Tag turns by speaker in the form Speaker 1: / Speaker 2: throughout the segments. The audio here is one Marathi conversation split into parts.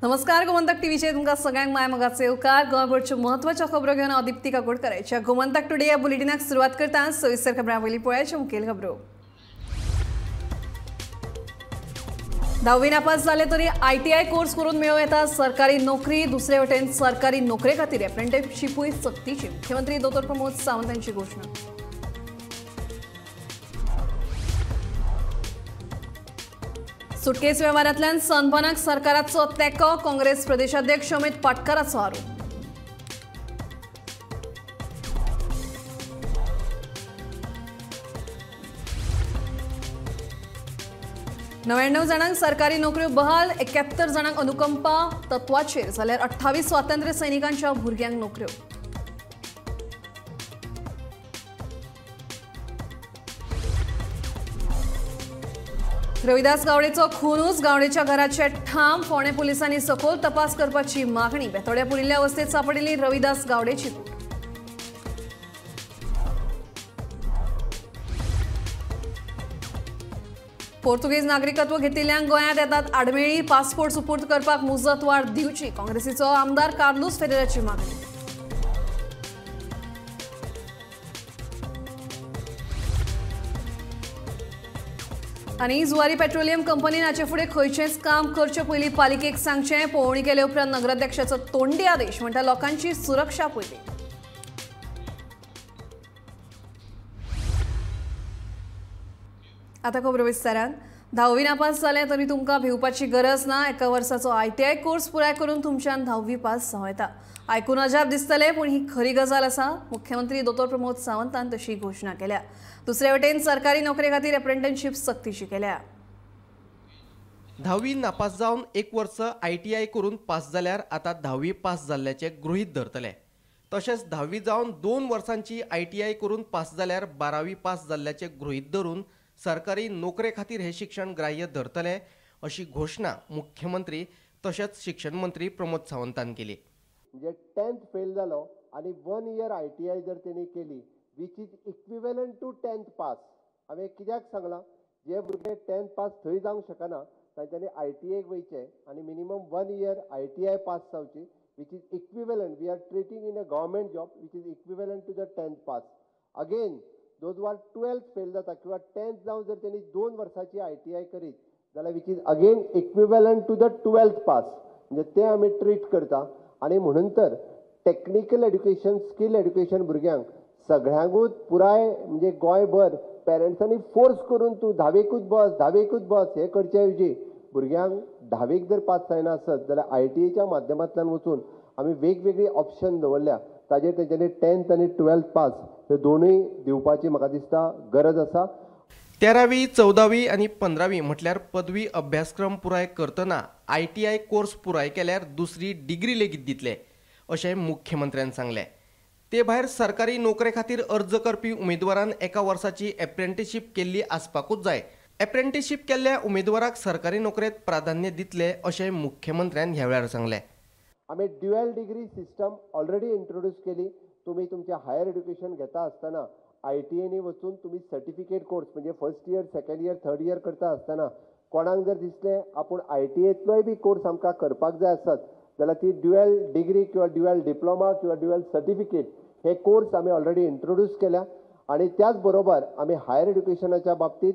Speaker 1: नमस्कार, गोमंतक टीव्हीचे तुमका सगळ्यांक माय मगाचे उपकार. गोंयभरच्यो म्हत्वाच्यो खबरो घेवन हांव दीप्ती काकोडकराच्या गोमंतक टुडे या बुलेटिनाक सुरवात करता. सविस्तर खबरां वयली पळोवया मुखेल खबरो. 10वी नापास जाले तरी ITI कोर्स करून मेळूं येता सरकारी नोकरी. दुसरे वटेन सरकारी नोकरे खातीर एप्रेंटिसशिपूय सक्तीची. मुख्यमंत्री दोतोर प्रमोद सावंत यांची घोषणा. सुटकेस व्यवहारांतल्यान सनबर्नाक सरकाराचो तेंको. काँग्रेस प्रदेशाध्यक्ष अमित पाटकराचो आरोप. णव्याण्णव जाणांक सरकारी नोकऱ्यो बहाल. 71 जाणांक अनुकंपा तत्वाचेर जाल्यार 28 स्वातंत्र्य सैनिकांच्या भुरग्यांक नोकऱ्यो. रविदास गावडेचो खूनूच. गावडेच्या घराचे ठाम. फोंडे पुलिसांनी सखोल तपास करपाची मागणी. बेतोड्या पुरिल्ल्या अवस्थेत सापडिल्ली रविदास गावडेची कूड. पोर्तुगीज नागरिकत्व घेतिल्ल्यांक गोंयांत येतात आडमेळी. पासपोर्ट सुपूर्द करपाक मुजत वाड दिवची. काँग्रेसीचो आमदार कार्लोस फेरेराची मागणी. आनी जुवारी पेट्रोलियम कंपनीन हाचे फुडें खंयचेंच काम करचे पयलीं पालिकेक सांगचें. पळोवणी केले उपरांत नगराध्यक्षाचो तोंडी आदेश. म्हणटा लोकांची सुरक्षा पयली. आतां खबर विस्तारान. 10वी नापास जालें तरी तुमकां भिवपाची गरज ना. एका वर्साचो ITI कोर्स पुराय करून तुमच्यान 10वी पास जावं येता. आयकून अजाप दिसतलें, पूण ही खरी गजाल आसा. मुख्यमंत्री दोतोर प्रमोद सावंतान तशी घोषणा केल्या. दुसरे वटेन सरकारी नोकरे खातीर एप्रेंटिसशीप सक्तीची केल्या.
Speaker 2: 10वी नापास जावन एक वर्स ITI करून पास जाल्यार आतां 10वी पास जाल्ल्याचे गृहीत धरतले. तशेंच 10वी जावन 2 वर्सांची ITI करून पास जाल्यार 12वी पास जाल्ल्याचे गृहीत धरून सरकारी नोकरे खातीर हे शिक्षण ग्राह्य धरतले, अशी घोषणा मुख्यमंत्री तशेंच शिक्षण मंत्री प्रमोद सावंतान केली.
Speaker 3: म्हणजे 10th फेल जालो आनी 1 year ITI जर तेणी केली which is equivalent to 10th pass. हांवें कित्याक सांगलां, जे भुरगे 10th पास थंय जावंक शकना तांच्यांनी ITI वयचें आनी मिनिमम 1 year ITI पास जावची which is equivalent. We are treating in a government job which is equivalent to the 10th pass. Again those were 12th fail जाता किंवा 10th जावन जर तेणी 2 वर्साची ITI करीत जाल्यार which is again equivalent to the 12th pass. म्हणजे ते आमी ट्रीट करता. आनी म्हणून तर टेक्निकल एड्युकेशन, स्कील एड्युकेशन भुरग्यांक सगळ्यांकूच पुराय म्हणजे गोंयभर पेरंट्सांनी फोर्स करून तूं 10वीकूच बस हे करचे ऐवजी भुरग्यांक 10वीक जर पास जायना आसत जाल्यार ITIच्या माध्यमांतल्यान वचून आमी वेगवेगळी ऑप्शन दवरल्या. ताजेर तेंच्यांनी 10th आनी 12th पास हे दोनूय दिवपाची म्हाका दिसता गरज आसा.
Speaker 2: 13वी, 14वी आनी 15वी म्हटल्यार पदवी अभ्यासक्रम पुराय करतना ITI कोर्स पुराय केल्यार दुसरी डिग्री लेगीत दितले, अशें मुख्यमंत्र्यान सांगलें. ते भायर सरकारी नोकरे खातीर अर्ज करपी उमेदवारान एका वर्साची एप्रेंटिसशीप केल्ली आसपाकूच जाय. एप्रेंटिसशीप केल्ल्या उमेदवाराक सरकारी नोकरेंत प्राधान्य दितले, अशें मुख्यमंत्र्यान ह्या वेळार सांगलें.
Speaker 3: आमी dual degree system already introduce केली. तुम्ही तुमचे हायर एड्युकेशन घेता आसतना ITIनी वचून तुम्ही सर्टिफिकेट कोर्स म्हणजे first year, second year, third year करता आसतना कोणाक जर दिसलें आपूण ITIतलोय बी कोर्स आमकां करपाक जाय आसत जाल्यार ती ड्युअल डिग्री किंवा ड्युअल डिप्लोमा किंवा ड्युअल सर्टिफिकेट हे कोर्स आमी ऑलरेडी इंट्रोड्यूस केल्या. आणि त्याच बरोबर आमी हायर एड्युकेशनाच्या बाबतीत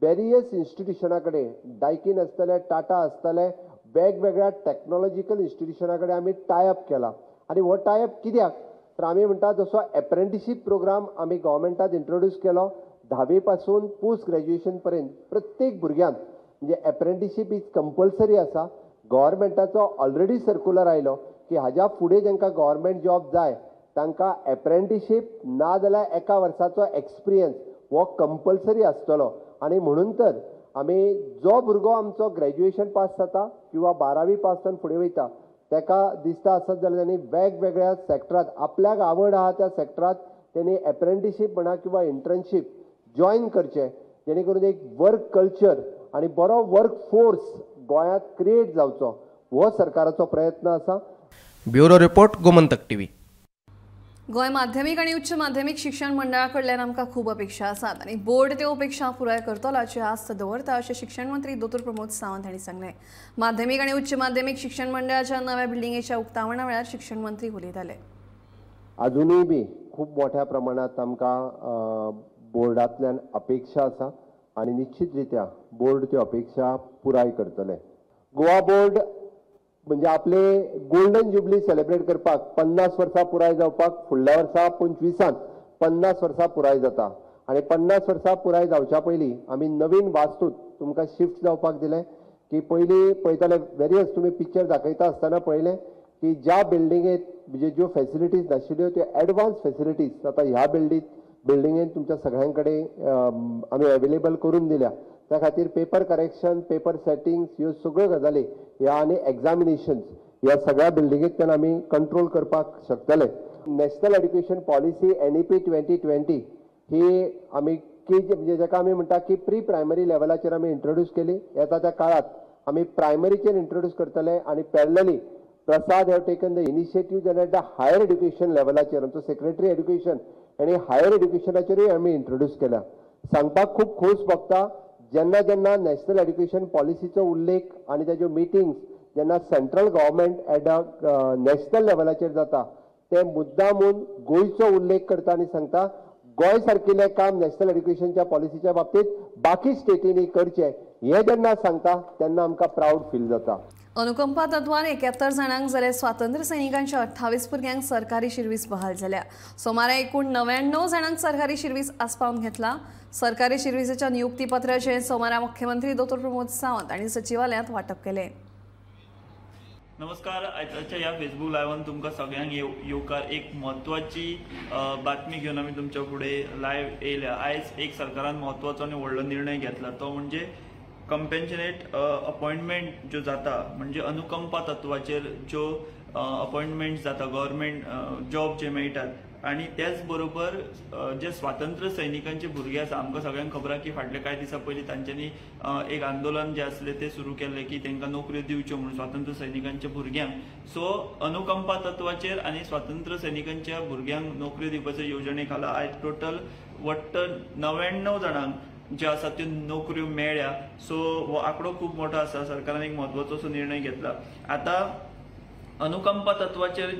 Speaker 3: वेरियस इन्स्टिट्युशना कडेन, डायकीन आसतले, टाटा आसतले, वेगवेगळ्या टेक्नॉलॉजिकल इन्स्टिट्युशना कडेन आमी टायअप केला. आणि हो टायअप कित्याक तर आमी म्हणटा जसो एप्रेंटिसशीप प्रोग्राम आमी गव्हर्मेंटात इंट्रोड्यूस केलो 10वी पासून पोस्ट ग्रॅज्युएशन पर्यंत प्रत्येक भुरग्यांक म्हणजे एप्रेंटिसशीप इज कंपल्सरी आसा. गव्हर्मेंटाचो ऑलरेडी सर्क्युलर आयलो की हाज्या फुडें जांकां गव्हर्मेंट जॉब जाय तांकां एप्रेंटिसशीप ना जाल्यार एका वर्साचो एक्सपिरियन्स हो कंपल्सरी आसतलो. आनी म्हणून तर आमी जो भुरगो आमचो ग्रॅज्युएशन पास जाता किंवा 12वी पास जावन फुडें वयता ताका दिसता आसत जाल्यार त्यांनी वेगवेगळ्या सेक्टरात आपल्याक आवड आहा त्या सेक्टरात त्यांनी एप्रेंटिसशीप म्हणा किंवा इंटर्नशीप जॉईन करचे, जेणे करून एक वर्क कल्चर आणि बरो वर्क फोर्स गोंयांत क्रिएट जावचो हो सरकाराचो प्रयत्न आसा.
Speaker 2: Bureau report, Gomantak TV.
Speaker 1: गोय माध्यमिक आणि उच्च माध्यमिक शिक्षण मंडळाकडल्यान आमकां खूब अपेक्षा आसात आनी बोर्ड त्यो अपेक्षा पुराय करतलो हाची आस्त दवरता अशें शिक्षण मंत्री दोतोर प्रमोद सावंत हांणी सांगलें। माध्यमिक आणि उच्च माध्यमिक शिक्षण मंडळाच्या नव्या बिल्डिंगेच्या उक्तावणा वेळार शिक्षण मंत्री उलयताले।
Speaker 3: अजूनय बी खूब मोठ्या प्रमाणात आमकां बोर्डांतल्यान अपेक्षा आसा आनी निश्चित रित्या बोर्ड त्यो अपेक्षा पुराय करतले। गोवा बोर्ड म्हणजे आपले गोल्डन जुबली सेलिब्रेट करपाक 50 वर्सां पुराय जावपाक फुडल्या वर्सा 25 50 वर्सां पुराय जाता आनी 50 वर्सां पुराय जावच्या पयलीं आमी नवीन वास्तूत तुमकां शिफ्ट जावपाक दिले की पयलीं पळयताले वेरियस तुमी पिक्चर दाखयता आसतना पळयलें की ज्या बिल्डिंगेंत म्हणजे ज्यो फॅसिलिटीज नाशिल्ल्यो त्यो एडवान्स फॅसिलिटीज आतां ह्या बिल्डिंगेंत तुमच्या सगळ्यां कडेन आमी अवेलेबल करून दिल्या। त्या खातीर पेपर करेक्शन पेपर सेटिंग्स ह्यो सगळ्यो गजाली ह्या आनी एग्जामिनेशन्स ह्या सगळ्या बिल्डिंगेंतल्यान आमी कंट्रोल करपाक शकतले। नॅशनल एड्युकेशन पॉलिसी NEP 2020 ही आमी म्हणजे जेका आमी म्हणटा की प्री प्रायमरी लेवलाचेर आमी इंट्रोड्यूस केली। येता त्या काळात आमी प्रायमरीचेर इंट्रोड्यूस करतले आनी parallelly Prasad have taken the initiative at the higher education लेवलाचेर आमचो सेक्रेटरी एड्युकेशन आनी हायर एड्युकेशनाचेरूय आमी इंट्रोड्यूस केला। सांगपाक खूब खोस भोगता जेन्ना जेन्ना नॅशनल एड्युकेशन पॉलिसीचो उल्लेख आनी ताज्यो मिटिंग्स जेन्ना central government at a national लेवलाचेर जाता ते मुद्दामून गोंयचो उल्लेख करता आनी सांगता गोंय सारकिल्लें काम नॅशनल एड्युकेशनच्या पॉलिसीच्या बाबतींत बाकी स्टेटींनी करचें हें जेन्ना सांगता तेन्ना आमकां प्राऊड फील जाता।
Speaker 1: अनुकंपा तत्वान 71 जाणांक जाल्यार स्वातंत्र्य सैनिकांच्या 28 भुरग्यांक सरकारी शिर्वीस बहाल झाल्या। सोमारा एकूण 99 जाणांक सरकारी शिर्वीस आस्पावन घेतला। सरकारी शिर्वीसेच्या नियुक्ती पत्राचे सोमारा मुख्यमंत्री दोतोर प्रमोद सावंत आणि सचिवालयात वाटप केले।
Speaker 4: नमस्कार, आयच्या ह्या फेसबुक लायव्हान तुमकां सगळ्यांक येवकार एक म्हत्वाची बातमी घेवन आमी तुमच्या फुडें लायव्ह येयल्या। आयज एक सरकारान म्हत्वाचो आनी व्हडलो निर्णय घेतला तो म्हणजे कंपेन्शनेट अपॉइंटमेंट जो जाता म्हणजे अनुकंपा तत्वाचेर ज्यो अपॉइंटमेंट जाता गव्हर्मेंट जॉब जे मेळटात आनी त्याच बरोबर जे स्वातंत्र्य सैनिकांचे भुरगे आसा आमकां सगळ्यांक खबर आसा की फाटले कांय दिसा पयलीं तांच्यांनी एक आंदोलन जे आसलें ते सुरू केल्लें की तांकां नोकऱ्यो दिवच्यो म्हणून स्वातंत्र्य सैनिकांच्या भुरग्यांक। सो अनुकंपा तत्वाचेर आनी स्वातंत्र्य सैनिकांच्या भुरग्यांक नोकऱ्यो दिवपाचे येवजणे खाला आयज टोटल 99 जाणांक ज्यो आसा त्यो नोकऱ्यो मेळ्ळ्या। सो हो आंकडो खूब मोठो आसा। सरकारान एक म्हत्वाचो निर्णय घेतला। आता अनुकंपा तत्वाचेर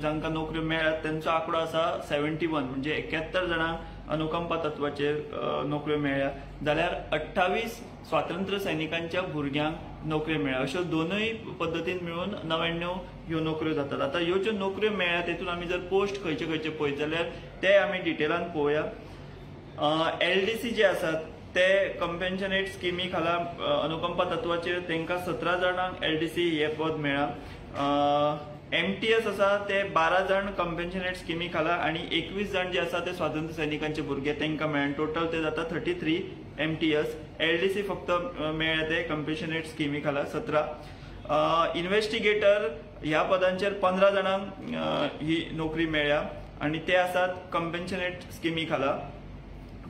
Speaker 4: जांकां नोकऱ्यो मेळ्ळ्यात तांचो आंकडो आसा 71 म्हणजे 71 जाणांक अनुकंपा तत्वाचेर नोकऱ्यो मेळ्ळ्या जाल्यार 28 स्वातंत्र्य सैनिकांच्या भुरग्यांक नोकऱ्यो मेळ्ळ्या। अश्यो दोनूय पद्दतीन मेळून 99 ह्यो नोकऱ्यो जातात। आता ह्यो ज्यो नोकऱ्यो मेळ्ळ्या तेतून आमी जर पोस्ट खंयचे खंयचे पळयत जाल्यार ते आमी डिटेलान पळोवया। LDC जे आसात ते कंपेन्शनेट स्किमी खाला अनुकंपा तत्वाचेर तांकां 17 जाणांक LDC हे पद मेळ्ळा। MTS आसा ते 12 जाण कंपेन्शनेट स्किमी खाला आनी 21 जाण जे आसा ते स्वातंत्र्य सैनिकांचे भुरगे तांकां मेळ्ळा। टोटल ते जाता 33 MTS। LDC फक्त मेळ्ळे ते कंपेन्शनेट स्किमी खाला 17। इन्व्हेस्टिगेटर ह्या पदांचेर 15 जाणांक ही नोकरी मेळ्ळ्या आनी ते आसात कंपेन्शनेट स्किमी खाला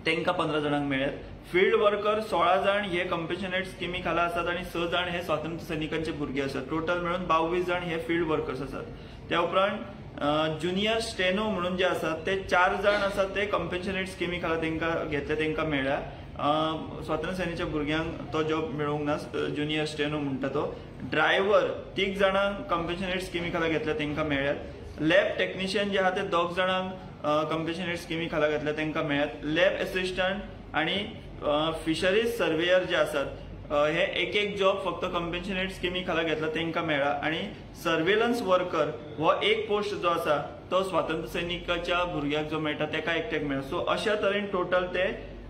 Speaker 4: तांकां 15 जाणांक मेळ्ळ्यात। फील्ड वर्कर 16 जाण हे कंपेन्शनेट स्किमी खाला आसात आनी 6 जाण हे स्वातंत्र्य सैनिकांचे भुरगे आसात। टोटल मेळून 22 जाण हे फील्ड वर्कर्स आसात। त्या उपरांत ज्युनियर स्टेनो म्हणून जे आसात ते 4 जाण आसात ते कंपेन्शनेट स्किमी खाला तांकां घेतले तांकां मेळ्ळ्या। स्वातंत्र्य सैनिकांच्या भुरग्यांक तो जॉब मेळूंक ना ज्युनियर स्टेनो म्हणटा तो। ड्रायव्हर 3 जाणांक कंपेन्शनेट स्किमी खाला घेतल्या तांकां मेळ्ळ्यात। लॅब टेक्निशियन जे आहा ते 2 जाणांक कंपेन्शनेट स्किमी खाला घेतल्या तांकां मेळ्ळ्यात। लॅब असिस्टंट आनी फिशरीज सर्वेयर जे आसात हे एक जॉब फक्त कंपेन्शनेट स्किमी खाला घेतला तांकां मेळ्ळा आनी सर्वेलन्स वर्कर हो एक पोस्ट जो आसा तो स्वातंत्र्य सैनिकाच्या भुरग्याक जो मेळटा ताका एकट्याक मेळ्ळा। सो अशा तरेन टोटल ते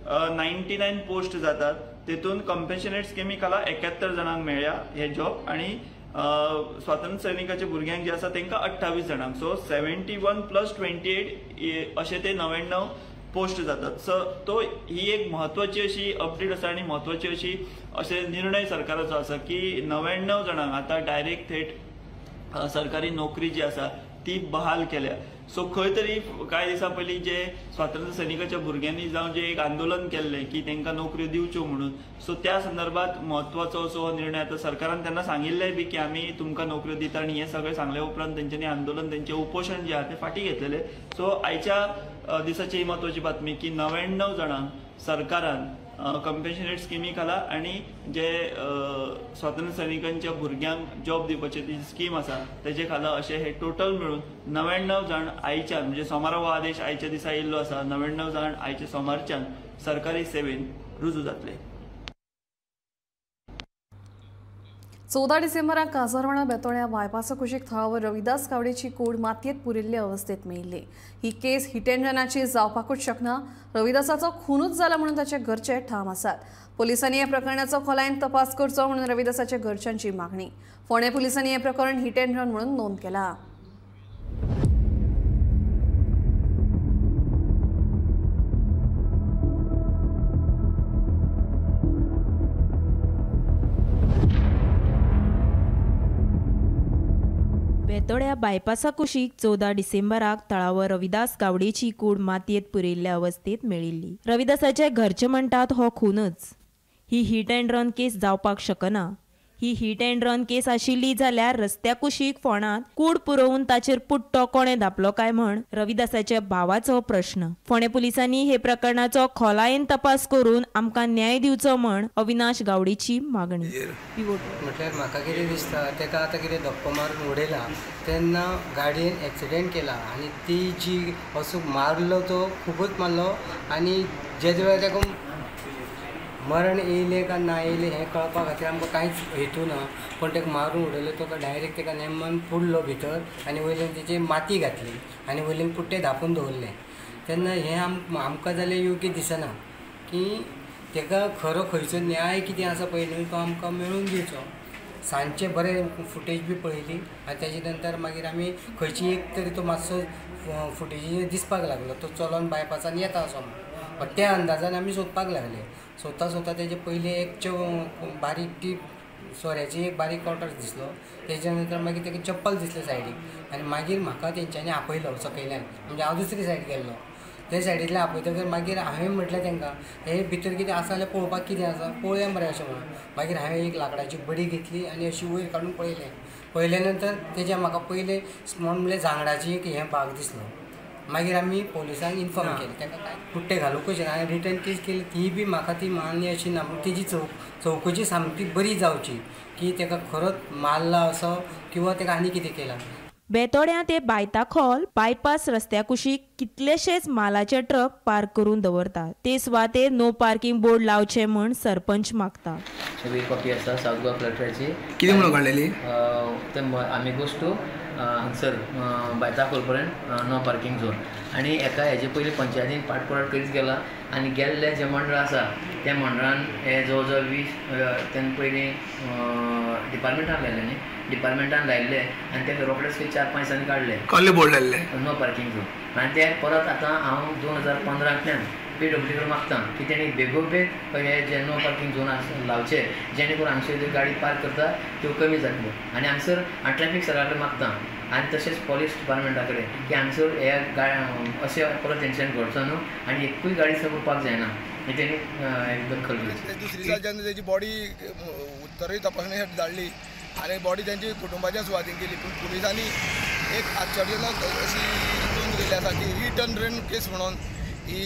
Speaker 4: 99 पोस्ट जातात। तेतून कंपेन्शनेट स्किमी खाला 71 जाणांक मेळ्ळ्या हे जॉब आनी स्वातंत्र्य सैनिकाच्या भुरग्यांक जे आसा तांकां 28 जाणांक। सो 71 + 28 अशे ते 99 पोस्ट जातात। सो तो ही एक म्हत्वाची अशी अपडेट आसा आनी म्हत्वाची अशी असे निर्णय सरकाराचो आसा की 99 जाणांक आता डायरेक्ट थेट सरकारी नोकरी जी आसा ती बहाल केल्या. सो खंय तरी कांय दिसा पयलीं जे स्वातंत्र्य सैनिकाच्या भुरग्यांनी जावन जे एक आंदोलन केल्लें की तांकां नोकऱ्यो दिवच्यो म्हणून, सो त्या संदर्भात म्हत्वाचो असो हो निर्णय आतां सरकारान तेन्ना सांगिल्लें बी की आमी तुमकां नोकऱ्यो दिता आनी हें सगळें सांगले उपरांत तेंच्यांनी आंदोलन तेंचें उपोशण जें आहा तें फाटीं घेतलेलें. सो आयच्या दिसाची ही म्हत्वाची बातमी की 99 जाणांक सरकारान कंपेन्शनेट स्किमी खाला आनी जे स्वातंत्र्य सैनिकांच्या भुरग्यांक जॉब दिवपाची ती स्कीम आसा तेजे खाला अशें हे टोटल मेळून 99 जाण आयच्यान म्हणजे सोमारा हो आदेश आयच्या दिसा येयल्लो आसा. 99 जाण आयच्या सोमारच्यान सरकारी सेवेन रुजू जातले.
Speaker 1: 14 डिसेंबराक काजरवाडा बेतोळ्या बायपासा कुशीक थळावर रविदास गावडेची कूड मातयेत पुरिल्ले अवस्थेत मेळिल्ली. ही केस हिट एंड रनाची जावपाकूच शकना. रविदासाचो खूनूच जाला म्हणून ताचे घरचे ठाम आसात. पोलिसांनी ह्या प्रकरणाचो खोलायेन तपास करचो म्हणून रविदासाच्या घरच्यांची मागणी. फोंडे पोलिसांनी हे प्रकरण हिट एंड रन म्हणून नोंद केला.
Speaker 5: बेतोळ्या बायपासा कुशीक 14 डिसेंबराक तळावर रविदास गावडेची कूड मातयेत पुरिल्ल्या अवस्थेत मेळिल्ली. रविदासाचे घरचे म्हणटात हो खूनच. ही हिट अँड रन केस जावपाक शकना. ही हिट अँड रन केस आशिल्ली जाल्यार रस्त्या कुशीक फोंडांत कूड पुरोवन ताचेर पुट्टो कोणे धापलो काय म्हण रविदासाच्या भावाचो प्रश्न. फोंडे पुलिसांनी हे प्रकरणाचो खोलायेन तपास करून आमकां न्याय दिवचो म्हण अविनाश गावडेची मागणी.
Speaker 6: म्हटल्यार म्हाका कितें दिसता तेका आतां कितें धक्को मारून उडयला तेन्ना गाडयेन एक्सिडेंट केला आनी ती जी असो मारलो तो खूबच मारलो आनी जे वेळार तेका मरण येयलें काय ना येयलें हें कळपा खातीर आमकां कांयच हेतू ना. पण ताका मारून उडयलो तो डायरेक्ट ताका नेमान पुडलो भितर आनी वयल्यान तेची माती घातली आनी वयल्यान पुट्टे धापून दवरले. तेन्ना हें आमकां जाल्यार योग्य दिसना की ताका खरो खंयचो न्याय कितें आसा पळय न्हय तो आमकां मेळून दिवचो. सांजचे बरें फुटेज बी पळयली आनी तेजे नंतर मागीर आमी खंयची एक तरी तो मातसो फुटेज दिसपाक लागलो तो चलोन बायपासान येता असो म्हण. त्या अंदाजान आमी सोदपाक लागले. सोदता तेजे पयलीं एक बारीक टी सोऱ्याची एक बारीक कॉटर दिसलो. तेजे नंतर मागीर तेका चप्पल दिसलें सायडीक आनी मागीर म्हाका तेंच्यांनी आपयलो सकयल्यान म्हणजे हांव दुसरी सायड गेल्लो. ते सायडींतल्यान आपयतकीर मागीर हांवें म्हटलें तांकां हे भितर कितें आसा जाल्यार पळोवपाक कितें आसा पळोवया मरे अशें म्हणून. मागीर हांवें एक लाकडाची बडी घेतली आनी अशी वयर काडून पळयल्या नंतर तेजे म्हाका पयलें म्हणल्यार जांगडाची एक हें भाग दिसलो. मागीर आमी पोलिसांक इन्फॉर्म केलें ताका काय पुट्टे घालूंकूच ना हांवें रिटर्न केस केली. ती बी म्हाका ती मान्य अशी ना. तेजी चवकशी सामकी बरी जावची की ताका खरोच मारला असो किंवा ताका आनी कितें केलां.
Speaker 5: बेतोड्या ते बायताखोल बायपास रस्त्या कुशीक कितलेशेच मालाचे ट्रक पार्क करून दवरतात. ते सुवातेर नो पार्किंग बोर्ड लावचे म्हण सरपंच मागता.
Speaker 7: सगळी कॉपी आसा साऊथ गोवा कलेक्टराची.
Speaker 8: कितें म्हणून काडलेली
Speaker 7: आमी गोश्टू हांगसर बायताखोल पर्यंत नो पार्किंग झोन आनी एका हेजे पयलीं पंचायतीन पाठपुराव करीत गेला आनी गेल्ले जे मंडळ आसा त्या मंडळान हे जवळ जवळ 20 तेन्ना पयलीं डिपार्टमेंटान लायले न्ही डिपार्टमेंटान लायिल्ले आनी ते रोखडेच 4-5 दिसांनी काडले
Speaker 8: कसले बोर्ड लायल्ले
Speaker 7: नो पार्किंग झोन. आनी ते परत आतां हांव 2015तल्यान PWD मागता की तेणी बेगोबेग हे जे नो पार्किंग झोन लावचे जेणे करून हांगसर ज्यो गाडी पार्क करता त्यो कमी जातल्यो. आनी हांगसर ट्रॅफिक सरा कडेन मागता आनी तशेंच पुलीस डिपार्टमेंटा कडेन की हांगसर हे अशें परत तेंच्यानी घडचो न्हू आनी एकूय गाडी उरपाक जायना हे तेणी दखल घेवची.
Speaker 8: दुसरी दिसा जेन्ना तेजी बॉडी उत्तरूय तपासणी धाडली आनी बॉडी तेंची कुटुंबाच्या सुवातीन केली. पूण पुलिसांनी एक आश्चर्यजनक अशी नोंद केल्ली आसा की हिट अँड रन केस म्हणून ही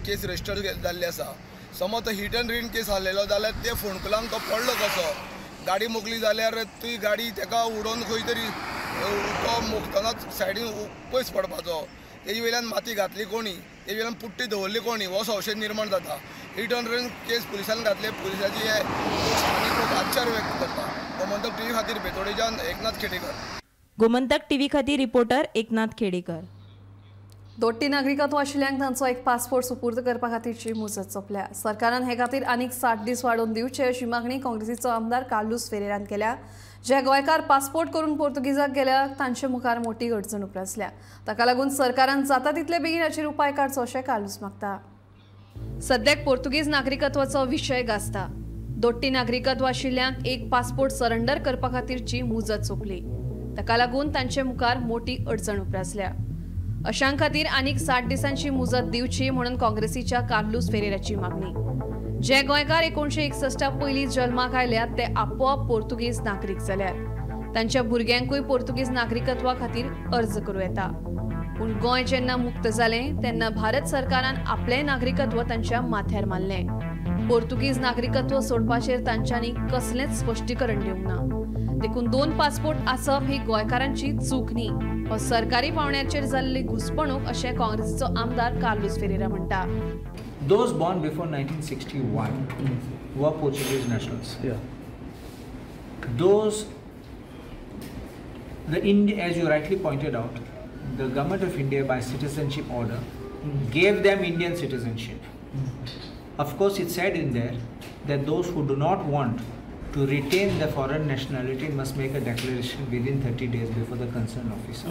Speaker 8: केस रजिस्टर जाल्ली आसा. समज तो हिट अँड रन केस आसलेलो जाल्यार ते फोंडकुलांक तो पडलो कसो. गाडी मोकली जाल्यार ती गाडी ताका उडोवन खंय तरी तो मोखतनाच सायडीन पयस पडपाचो. तेजे वयल्यान माती घातली कोणी तेजे वयल्यान पुट्टी दवरली कोणी हो संशय निर्माण जाता. हिट अँड रन केस पुलिसान घातले. पुलिसाची हे स्थानीक लोक आश्चर्य व्यक्त करता. गोमंतक टीव्ही खातीर बेतोडेच्यान एकनाथ खेडेकर.
Speaker 5: गोमंतक टीव्ही खातीर रिपोर्टर एकनाथ खेडेकर.
Speaker 1: दोट्टी नागरिकत्व आशिल्ल्यांक तांचो एक पासपोर्ट सुपूर्द करपा खातीरची मुजत सोंपल्या. सरकारान हे खातीर आनीक 60 दीस वाडोवन दिवचे अशी मागणी काँग्रेसीचो आमदार कार्लोस फेरेरान केल्या. जे गोंयकार पासपोर्ट करून पोर्तुगीजाक गेल्या तांचे मुखार मोठी अडचण उप्रासल्या. ताका लागून सरकारान जाता तितले बेगीन हाचेर उपाय काडचो अशें कार्लोस मागता. सद्याक पोर्तुगीज नागरिकत्वाचो विशय गाजता. दोट्टी नागरिकत्व आशिल्ल्यांक एक पासपोर्ट सरेंडर करपा खातीरची मुजत सोंपली. ताका लागून तांचे मुखार मोठी अडचण उप्रासल्या। अशां खातीर आनीक 60 दिसांची मुजत दिवची म्हणून काँग्रेसीच्या कार्लोस फेरेराची मागणी। जे गोंयकार 1961 पयलीं जल्माक आयल्यात ते आपोआप पोर्तुगीज नागरीक जाल्यात। तांच्या भुरग्यांकूय पोर्तुगीज नागरिकत्वा खातीर अर्ज करूं येता। पूण गोंय जेन्ना मुक्त जालें तेन्ना भारत सरकारान आपलें नागरिकत्व तांच्या माथ्यार मारलें। पोर्तुगीज नागरिकत्व सोडपाचेर तांच्यांनी कसलेंच स्पश्टीकरण दिवंक ना। देखून 2 पासपोर्ट आसप ही गोंयकारांची चूक न्ही, हो सरकारी पावंड्याचेर जाल्ली घुसपणूक अशें काँग्रेसीचो आमदार कार्लोस फेरेरा म्हणटा।
Speaker 9: Those born before 1961 were Portuguese nationals. Those, as you rightly pointed out, the government of India by citizenship order gave them Indian citizenship. Of course, it said in there that those who do not want to retain the foreign nationality must make a declaration within 30 days before the concerned officer.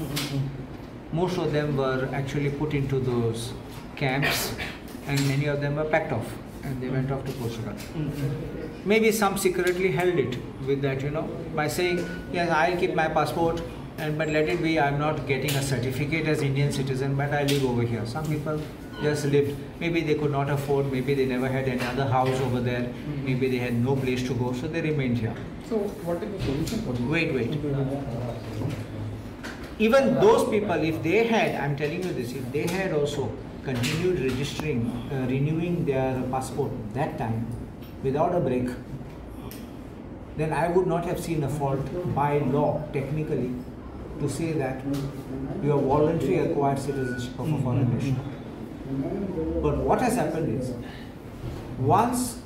Speaker 9: Most of them were actually put into those camps, and many of them were packed off and they went off to Portugal. Maybe some secretly held it with that, by saying, yes, I'll keep my passport, but let it be, I'm not getting a certificate as Indian citizen, but I live over here. Some people just lived. Maybe they could not afford, maybe they never had any other house over there, maybe they had no place to go, so they remained here.
Speaker 10: So what is the solution for this?
Speaker 9: Wait. Even those people, if they had, I'm telling you this, if they had also continued registering, renewing their passport that time without a break, then I would not have seen a fault by law, technically, to say that you have voluntarily acquired citizenship of a foreign nation. But what has happened is, once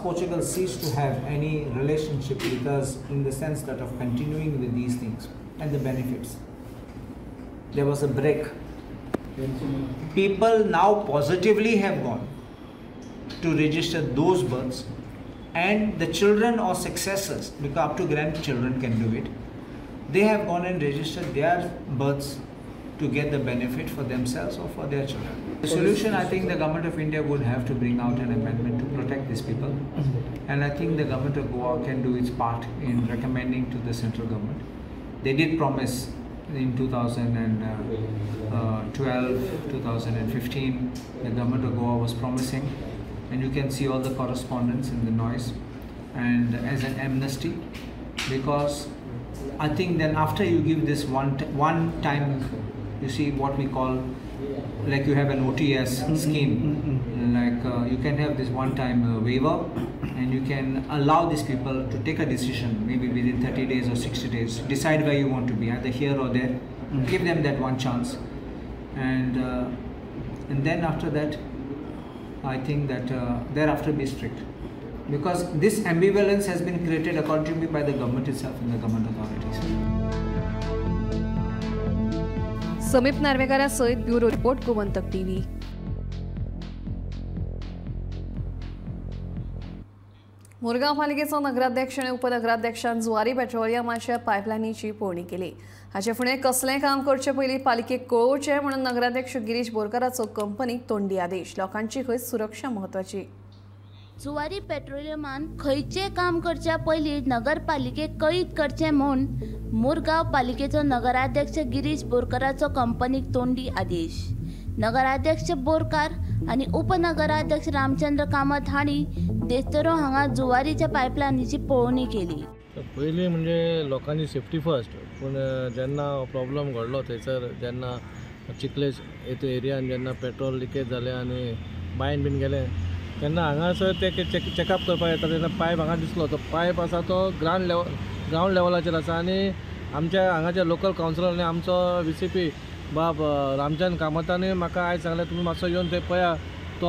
Speaker 9: Portugal ceased to have any relationship with us in the sense that of continuing with these things and the benefits, there was a break. People now positively have gone to register those births, and the children or successors, because up to grandchildren can do it, they have gone and registered their births to get the benefit for themselves or for their children. The solution, I think the government of India would have to bring out an amendment to protect these people, and I think the government of Goa can do its part in recommending to the central government. They did promise in 2012, 2015, the government of Goa was promising, and you can see all the correspondence in the noise, and as an amnesty, because I think then after you give this one time, you see what we call, like you have an OTS scheme, like you can have this one-time waiver, and you can allow these people to take a decision, maybe within 30 days or 60 days, decide where you want to be, either here or there, give them that one chance, and then after that, I think that thereafter be strict, because this ambivalence has been created according to me by the government itself and the government authorities.
Speaker 1: Sameep नार्वेकारा सयत bureau report Gomantak TV. Murgaon पालिकेचो नगराध्यक्ष आनी उपनगराध्यक्षान जुवारी पेट्रोलियमाच्या पायपलायनीची पळोवणी केली। हाचे फुडें कसलेंय काम करचे पयलीं पालिकेक कळोवचें म्हणून नगराध्यक्ष गिरीश बोरकाराचो कंपनीक तोंडी आदेश। लोकांची खंय सुरक्षा म्हत्वाची।
Speaker 11: जुवारी पेट्रोलियमान खंयचें काम करच्या पयलीं नगरपालिकेक कळीत करचें म्हूण मुरगांव पालिकेचो नगराध्यक्ष गिरीश बोरकाराचो कंपनीक तोंडी आदेश। नगराध्यक्ष बोरकार आनी उपनगराध्यक्ष रामचंद्र कामत हांणी देस्तरो हांगा जुवारीच्या पायपलायनीची पळोवणी केली।
Speaker 12: पयलीं म्हणजे लोकांनी सेफ्टी फर्स्ट, पूण जेन्ना प्रॉब्लम घडलो थंयसर, जेन्ना चिखले एरियान जेन्ना पेट्रोल लिकेज जालें आनी बायन बीन गेलें, तेन्ना हांगासर ते चॅकअप करपाक येता तेन्ना पायप हांगा दिसलो। तो पायप आसा तो ग्रावंड लेवलाचेर आसा, आनी आमच्या हांगाच्या लोकल कावन्सिलरांनी आमचो VCP बाब रामचंद्र कामतांनी म्हाका आयज सांगलें तुमी मातसो येवन थंय पळया, तो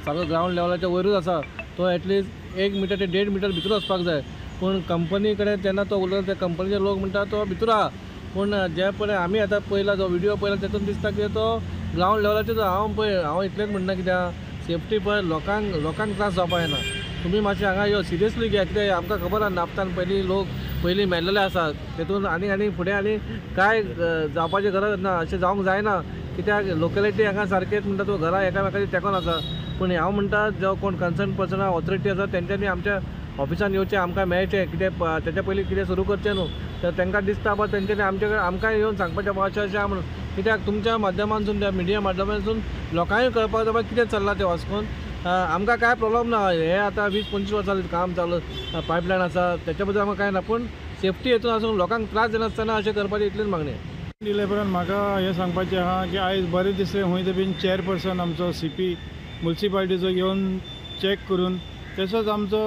Speaker 12: सारको ग्रावंड लेवलाच्या वयरूच आसा, तो एटलिस्ट 1 मीटर ते 1.5 मीटर भितर वचपाक जाय। पूण कंपनी कडेन तेन्ना तो उलयलो, त्या कंपनीचे लोक म्हणटा तो भितर आहा, पूण जे पळय आमी आतां पळयला जो व्हिडियो पळयला तेतून दिसता की तो ग्रावंड लेवलाचेर। हांव इतलेंच म्हणना कित्याक सेफ्टी पळय लोकांक त्रास जावपाक येना। तुमी मातशें हांगा यो सिरियसली घे, कित्याक आमकां खबर आसा नापतान पयलीं मेल्लेले आसात, तेतून आनी फुडें आनी काय जावपाची गरज ना, अशें जावंक जायना, कित्याक लोकेलिटी हांगा सारकेच म्हणटा तो घरां एकामेकाची तेंकोन आसा। पूण हांव म्हणटा जो कोण कन्सर्न पर्सन ऑथॉरिटी आसा तेंच्यांनी आमच्या ऑफिसान येवचें आमकां मेळचें कितें तेच्या पयलीं कितें सुरू करचें न्हू तर तांकां दिसता बा तेंच्यांनी आमचे कडेन आमकां येवन सांगपाचें बा अशें अशें म्हणून कित्याक तुमच्या माध्यमांतसून त्या मिडिया माध्यमांतसून लोकांय कळपाक जाय कितें चल्लां तें वाचून आमकां कांय प्रॉब्लम ना हे आतां 20-25 वर्सां काम चालू पायपलायन आसा तेच्या बद्दल आमकां कांय ना पूण सेफ्टी हेतून आसून लोकांक त्रास जायनासतना अशें करपाचें इतलीच मागणी
Speaker 13: लेबरान म्हाका हें सांगपाचें आहा की आयज बरें दिसलें खंय बीन चेअरपर्सन आमचो CP म्युन्सिपालिटीचो येवन चॅक करून तसोच आमचो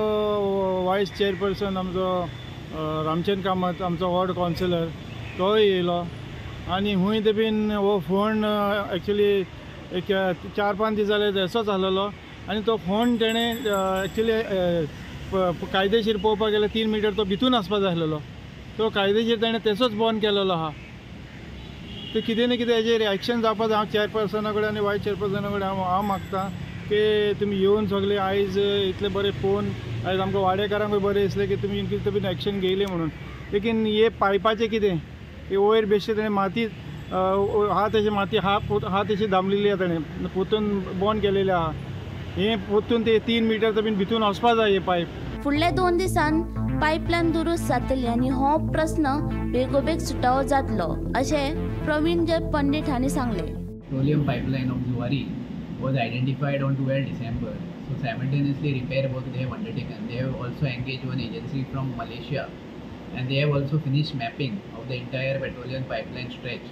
Speaker 13: वायस चेअरपर्सन आमचो रामचंद्र कामत आमचो वॉर्ड कावन्सिलर तोय येयलो आनी खंय बीन हो फंड एक्चुली एक 4-5 दीस जाले तसोच आसलेलो आनी तो फंड तेणें एक्चुली कायदेशीर पळोवपाक गेल्यार 3 मीटर तो भितून आसपाक जाय आसलेलो तो कायदेशीर तेणें तसोच बंद केलेलो आहा ते कितें ना कितें हेजेर एक्शन जावपाक हांव चेअरपर्सना कडेन आनी वायस चेअरपर्सना कडेन हांव मागतां की तुमी येवन सगळे आयज इतले बरे पळोवन आयज आमकां वाडेकारांकूय बरें दिसलें की तुमी कितें बीन एक्शन घेयलें म्हणून लेकीन हे पायपाचें कितें हे वयर बेश्टें तेणें माती हा तशी माती हा तशी दामलेली आहा तेणें पोतून बंद केलेलें आहा हे पोतून ते 3 मीटर बीन भितून वचपाक जाय हे पायप
Speaker 11: फुडल्या 2 दिसान पायपलायन दुरुस्त जातली आनी हो प्रश्न बेगोबेग सुटावो जातलो अशें प्रवीण जय पंडित हांणी सांगलें.
Speaker 14: Petroleum pipeline of Zuari was identified on 12 December. So simultaneously repair work they have undertaken. They have also engaged one agency from Malaysia and they have also finished mapping of the entire petroleum pipeline stretch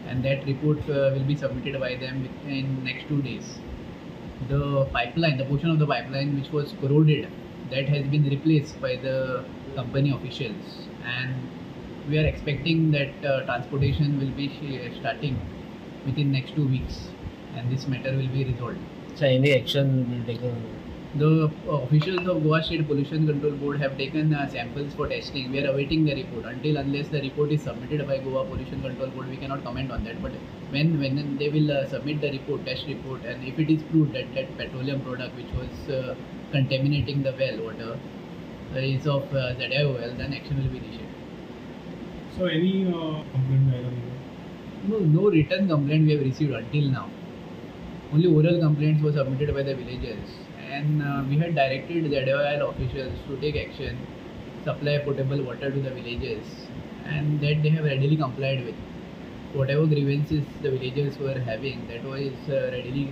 Speaker 14: and that report will be submitted by them in next 2 days. The pipeline, the portion of the pipeline which was corroded, that has been replaced by the company officials and we are expecting that transportation will be starting within next 2 weeks and this matter will be resolved.
Speaker 15: So any action will be taken?
Speaker 14: The officials of Goa State Pollution Control Board have taken samples for testing. We are awaiting the report. Unless the report is submitted by Goa Pollution Control Board, we cannot comment on that. But when they will submit the report, test report, and if it is proved that that petroleum product which was contaminating the well water is of ZIO well, then action will be initiated.
Speaker 10: So any complaint?
Speaker 14: No written complaint we have received until now. Only oral complaints were submitted by the villagers. And we had directed the ZIO officials to take action, supply potable water to the villages, and that they have readily complied with. Whatever grievances the villagers were having, that was readily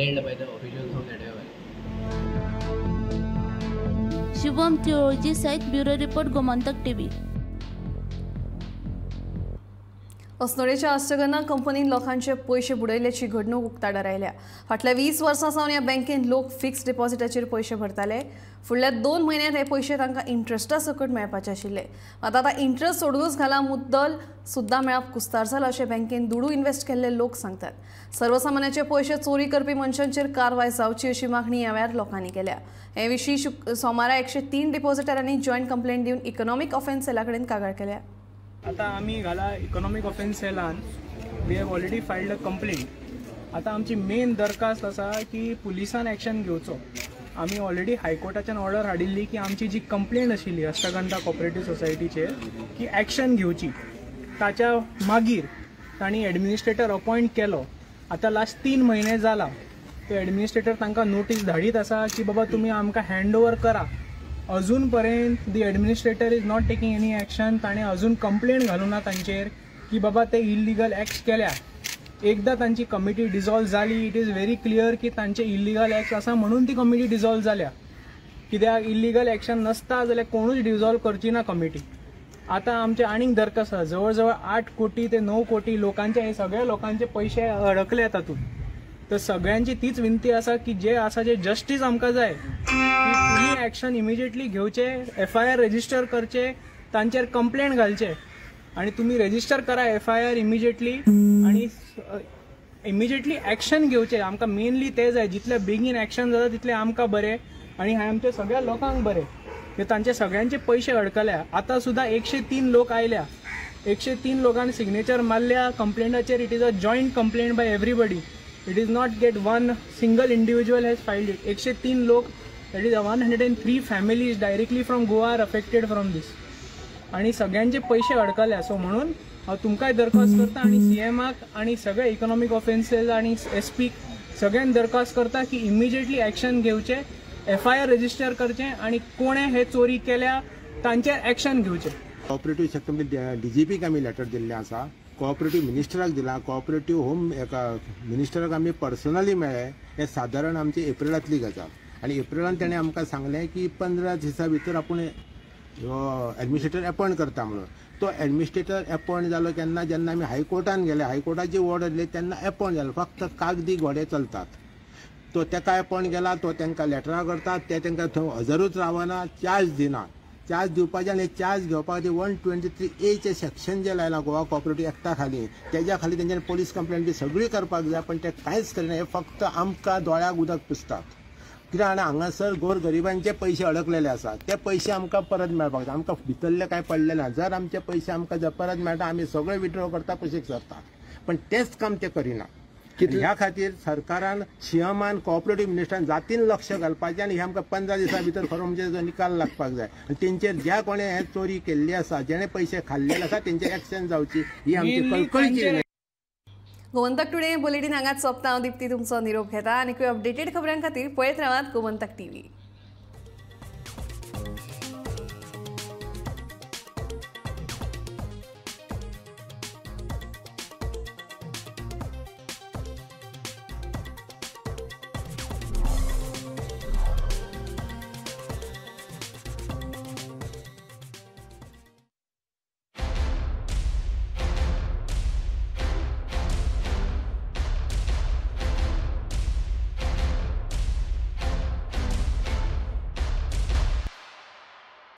Speaker 14: dealt by the officials of ZIO.
Speaker 11: Shubham तिळोळजी सहित ब्युरो रिपोर्ट गोमंतक TV.
Speaker 1: अस्नोडेच्या अष्टगंधा कंपनीन लोकांचे पैसे बुडयल्याची घडणूक उक्ताडार आयल्या. फाटल्या 20 वर्सां सावन ह्या बँकेन लोक फिक्स डिपॉझिटाचेर पैसे भरताले. फुडल्या 2 म्हयन्यांत हे पैसे तांकां इंट्रस्टा सकट मेळपाचे आशिल्ले. आतां इंट्रस्ट सोडूनच घाला मुद्दल सुद्दां मेळप कुस्तार जाला अशें बँकेन दुडू इन्व्हेस्ट केल्ले लोक सांगतात. सर्वसामान्याचे पैसे चोरी करपी मनशांचेर कारवाय जावची अशी मागणी ह्या वेळार लोकांनी केल्या. हे विशीं सोमारा 103 डिपॉझिटरांनी जॉयंट कंप्लेंट दिवन इकॉनॉमिक ऑफेन्स सेला कडेन कागाळ केल्या.
Speaker 16: आता आम्ही घाला इकॉनॉमिक ऑफेन्स सेलान we have already filed a complaint. आता आमची मेन दरखास्त आसा की पुलिसान एक्शन घेवचो. आमी ऑलरेडी हायकोर्टाच्यान ऑर्डर हाडिल्ली की आमची जी कंप्लेंट आशिल्ली अष्टगंधा कॉपरेटिव्ह सोसायटीचेर की एक्शन घेवची. ताच्या मागीर तांणी एडमिनिस्ट्रेटर अपॉयंट केलो. आता लास्ट 3 म्हयने जाला तो एडमिनिस्ट्रेटर तांकां नोटीस धाडीत आसा की बाबा तुमी आमकां हँड ओवर करा. अजून पर्यंत the administrator is not taking any action. ताणें अजून कंप्लेंट घालूं ना तांचेर की बाबा ते इल्लिगल एक्ट्स केल्या. एकदां तांची कमिटी डिजॉल्व जाली. इट इज व्हेरी क्लियर की तांचे इल्लिगल एक्ट्स आसा म्हणून ती कमिटी डिजॉल्व जाल्या. कित्याक इल्लिगल एक्शन नसता जाल्यार कोणूच डिजॉल्व करची ना कमिटी. आतां आमचे आनीक दरखास्त आसा. जवळ जवळ 8 कोटी ते 9 कोटी लोकांचे हे सगळे लोकांचे पयशे अडकले तातूंत. तर सगळ्यांची तीच विनंती आसा की जे आसा जे जस्टीस आमकां जाय की तुमी एक्शन इमिजिएटली घेवचे. FIR रजिस्टर करचे. तांचेर कंप्लेंट घालचे आणि तुम्ही रजिस्टर करा FIR इमिजिएटली आणि इमिजिएटली एक्शन घेवचे. आमकां मेनली ते जाय. जितले बेगीन एक्शन जाता तितले आमकां बरें आणि आमच्या सगळ्या लोकांक बरें. ते तांचे सगळ्यांचे पयशे अडकल्या. आतां सुद्दां 103 लोक आयल्या. 103 लोकांनी सिग्नेचर मारल्या कंप्लेंटाचेर. It is a joint complaint by everybody. It is not get one single individual has filed it. 103 लोक, that is 103 families directly from Goa are affected from this. आणि सगळ्यांचे पैसे अडकल्या. सो म्हणून हांव तुमकांय दरखास्त करता आणि CMाक आणि सगळे इकॉनॉमिक ऑफेन्सेस आणि SP सगळ्यांक दरखास्त करता की इमिजिएटली एक्शन घेवचे. FIR रजिस्टर करचें आणि कोणे हे चोरी केल्या तांचेर एक्शन घेवचें.
Speaker 17: कोऑपरेटिव्ह सेक्टर DGPक आमी लेटर दिल्लें आसा, कोऑपरेटिव्ह मिनिस्टराक दिलां, कोऑपरेटिव्ह होम मिनिस्टराक आमी पर्सनली मेळ्ळे. हे सादारण आमची एप्रिलांतली गजाल आनी एप्रिलांत तेणें आमकां सांगलें की 15 दिसां भितर आपूण एडमिनिस्ट्रेटर अपॉयंट करता म्हणून. तो एडमिनिस्ट्रेटर अपॉयंट जालो केन्ना, जेन्ना आमी हायकोर्टान गेले, हायकोर्टाची ऑर्डर दिली तेन्ना अपॉयंट जालो. फक्त कागदी घोडे चलतात. तो तेका अपॉयंट केला, तो तांकां लेटरां करतात, ते तांकां थंय हजरूच रावना, चार्ज दिना. चार्ज दिवपाचें आनी चार्ज घेवपाक 123A सेक्शन जे लायला गोवा कोऑपरेटिव्ह एक्टा खाली, तेज्या खाली तेंच्यानी पोलीस कंप्लेंट बी सगळी करपाक जाय, पण ते कांयच करिना. हे फक्त आमकां दोळ्याक उदक पुसतात. कित्याक आनी हांगासर गोरगरिबांचे पयशे अडकलेले आसात, ते पयशे आमकां परत मेळपाक जाय. आमकां भितरले कांय पडले ना. जर आमचे पयशे आमकां जर परत मेळटा आमी सगळे विड्रॉ करता, कुशीक सरतात. पण तेच काम ते करिना. ह्या खातीर सरकारान सीएमान कोऑपरेटिव्ह मिनिस्टरान जातीन लक्ष घालपाचें आनी हे आमकां 15 दिसां भितर खरो म्हणजे निकाल लागपाक जाय. आनी तेंचेर ज्या कोणें हे चोरी केल्ली आसा, जेणे पयशे खाल्लेले आसा, तेंचेर एक्शन जावची ही आमची कळकळीची.
Speaker 1: गोमंतक टुडे बुलेटिन हांगाच सोंपता. हांव दिप्ती तुमचो निरोप घेता. आनी अपडेटेड खबरां खातीर पळयत रावात गोमंतक TV.